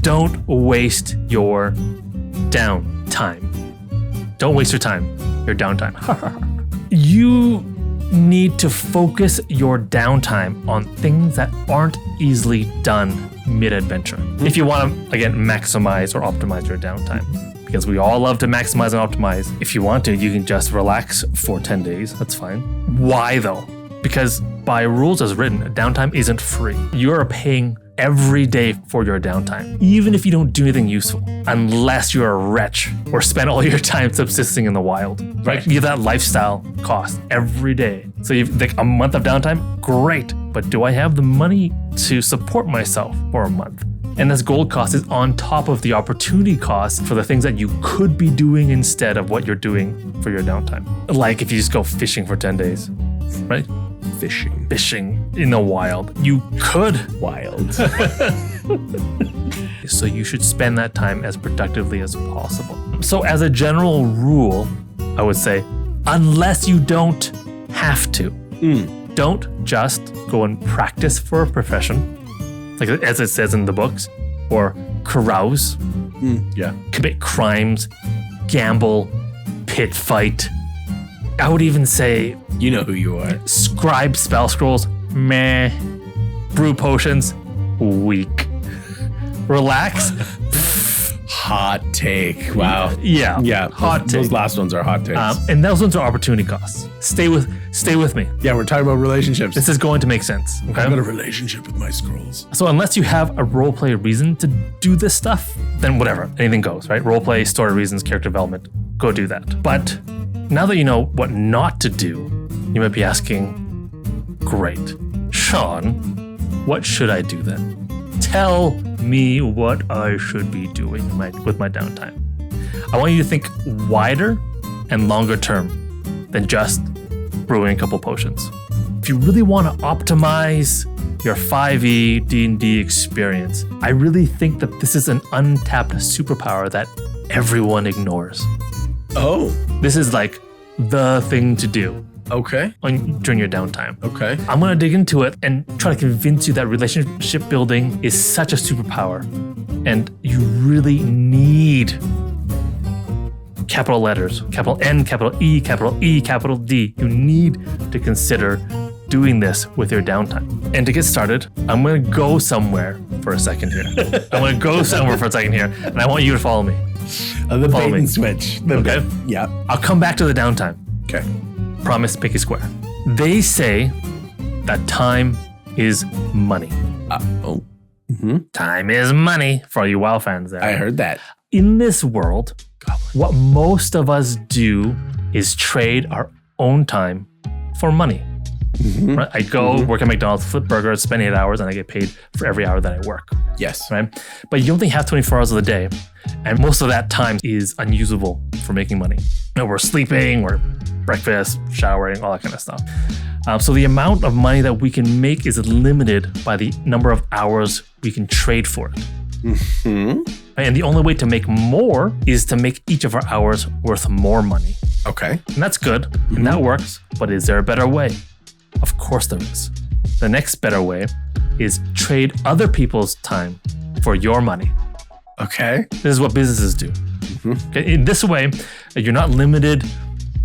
don't waste your downtime. Don't waste your time, your downtime. You need to focus your downtime on things that aren't easily done mid-adventure. If you want to, again, maximize or optimize your downtime. Because we all love to maximize and optimize. If you want to, you can just relax for 10 days. That's fine. Why though? Because by rules as written, downtime isn't free. You're paying every day for your downtime, even if you don't do anything useful, unless you're a wretch or spend all your time subsisting in the wild. Right? You have that lifestyle cost every day. So you've like a month of downtime, great. But do I have the money to support myself for a month? And this gold cost is on top of the opportunity cost for the things that you could be doing instead of what you're doing for your downtime. Like if you just go fishing for 10 days, right? Fishing in the wild. You could. Wild. So you should spend that time as productively as possible. So as a general rule, I would say, unless you don't have to, don't just go and practice for a profession, like as it says in the books, or carouse, commit crimes, gamble, pit fight. I would even say, you know who you are. Scribe spell scrolls, meh. Brew potions, weak. Relax. Hot take. Wow. Yeah. Hot take. Those last ones are hot takes. And those ones are opportunity costs. Stay with me. Yeah, we're talking about relationships. This is going to make sense. Okay? I've got a relationship with my scrolls. So unless you have a roleplay reason to do this stuff, then whatever, anything goes, right? Roleplay, story reasons, character development, go do that. But now that you know what not to do, you might be asking, great, Sean, what should I do then? Tell me what I should be doing with my downtime. I want you to think wider and longer term than just brewing a couple potions. If you really want to optimize your 5e D&D experience, I really think that this is an untapped superpower that everyone ignores. Oh. This is like the thing to do. Okay. During your downtime. Okay. I'm going to dig into it and try to convince you that relationship building is such a superpower. And you really need capital letters, capital N, capital E, capital E, capital D. You need to consider doing this with your downtime. And to get started, I'm going to go somewhere for a second here. And I want you to follow me. The bait and switch. Okay? Yeah. I'll come back to the downtime. Okay. Promise, pick a square. They say that time is money. Time is money for all you WoW fans there. I heard that. In this world, what most of us do is trade our own time for money. Right? I go work at McDonald's, flip burgers, spend 8 hours, and I get paid for every hour that I work. Yes. Right? But you only have 24 hours of the day, and most of that time is unusable for making money. You know, we're sleeping, we're breakfast, showering, all that kind of stuff. So the amount of money that we can make is limited by the number of hours we can trade for it. And the only way to make more is to make each of our hours worth more money. Okay. And that's good, and that works, but is there a better way? Of course there is. The next better way is trade other people's time for your money. Okay. This is what businesses do. Okay? In this way, you're not limited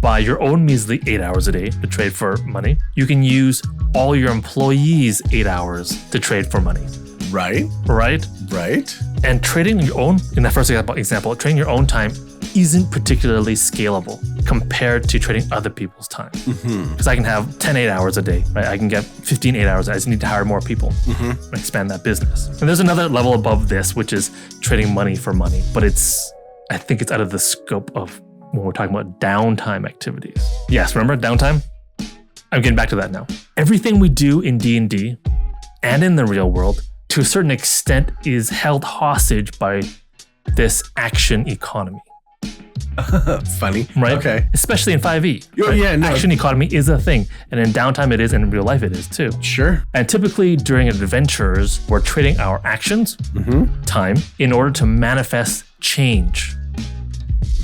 by your own measly 8 hours a day to trade for money. You can use all your employees' 8 hours to trade for money. Right. And trading your own, in that first example, trading your own time isn't particularly scalable compared to trading other people's time. Because I can have 10 8 hours a day, right? I can get 15 8 hours. I just need to hire more people and expand that business. And there's another level above this, which is trading money for money. But I think it's out of the scope of when we're talking about downtime activities. Yes, remember downtime? I'm getting back to that now. Everything we do in D&D and in the real world, to a certain extent, is held hostage by this action economy. Funny. Right? Okay. Especially in 5e. Right? Yeah, no. Action economy is a thing. And in downtime it is, and in real life it is too. Sure. And typically during adventures, we're trading our actions, time, in order to manifest change,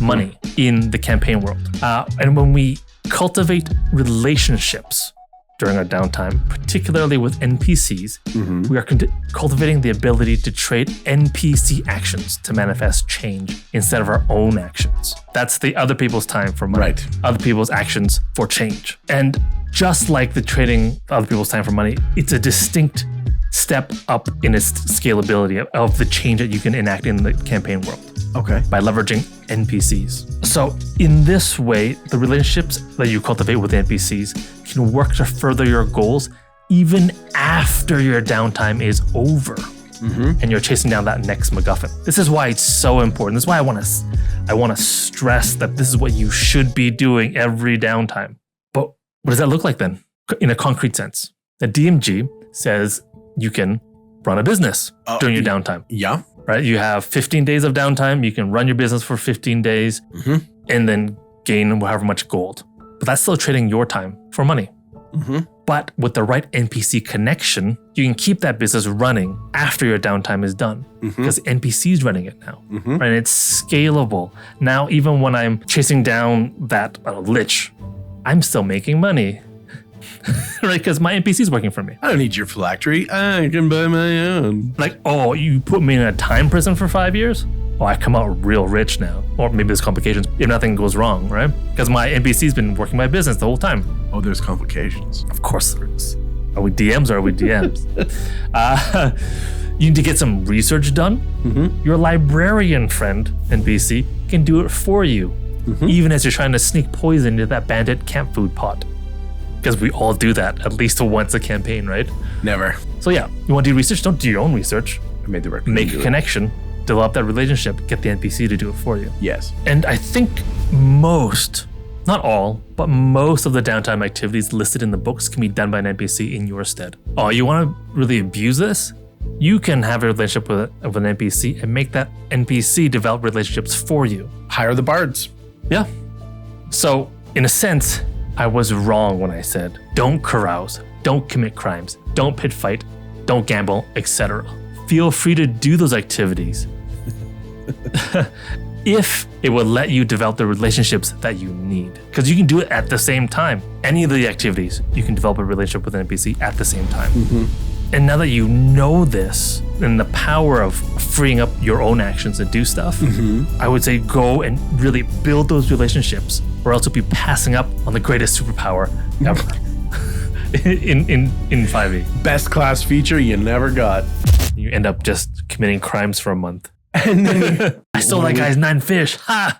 money in the campaign world. And when we cultivate relationships during our downtime, particularly with NPCs, we are cultivating the ability to trade NPC actions to manifest change instead of our own actions. That's the other people's time for money, Right. other people's actions for change. And just like the trading other people's time for money, it's a distinct step up in its scalability of the change that you can enact in the campaign world Okay. by leveraging NPCs. So in this way, the relationships that you cultivate with NPCs can work to further your goals even after your downtime is over and you're chasing down that next MacGuffin. This is why it's so important. This is why I want to stress that this is what you should be doing every downtime. But what does that look like then in a concrete sense? The DMG says you can run a business during your downtime. Yeah. Right? You have 15 days of downtime. You can run your business for 15 days and then gain however much gold. But that's still trading your time for money. But with the right NPC connection, you can keep that business running after your downtime is done because NPC's running it now. Right? And it's scalable. Now, even when I'm chasing down that lich, I'm still making money. Right? Because my NPC is working for me. I don't need your phylactery. I can buy my own. Like, oh, you put me in a time prison for 5 years? Oh, I come out real rich now. Or maybe there's complications if nothing goes wrong, right? Because my NPC's been working my business the whole time. Oh, there's complications. Of course there is. Are we DMs or are we DMs? You need to get some research done. Your librarian friend, NPC, can do it for you, even as you're trying to sneak poison into that bandit camp food pot. Because we all do that at least once a campaign, right? Never. So yeah, you want to do research? Don't do your own research. I made the right. Make a connection, develop that relationship, get the NPC to do it for you. Yes. And I think most, not all, but most of the downtime activities listed in the books can be done by an NPC in your stead. Oh, you want to really abuse this? You can have a relationship with an NPC and make that NPC develop relationships for you. Hire the bards. Yeah. So, in a sense, I was wrong when I said, don't carouse, don't commit crimes, don't pit fight, don't gamble, etc. Feel free to do those activities if it will let you develop the relationships that you need. Because you can do it at the same time. Any of the activities, you can develop a relationship with an NPC at the same time. And now that you know this and the power of freeing up your own actions to do stuff, I would say go and really build those relationships, or else you'll be passing up on the greatest superpower ever in 5e. Best class feature you never got. You end up just committing crimes for a month. And then I stole that guy's 9 fish. Ha!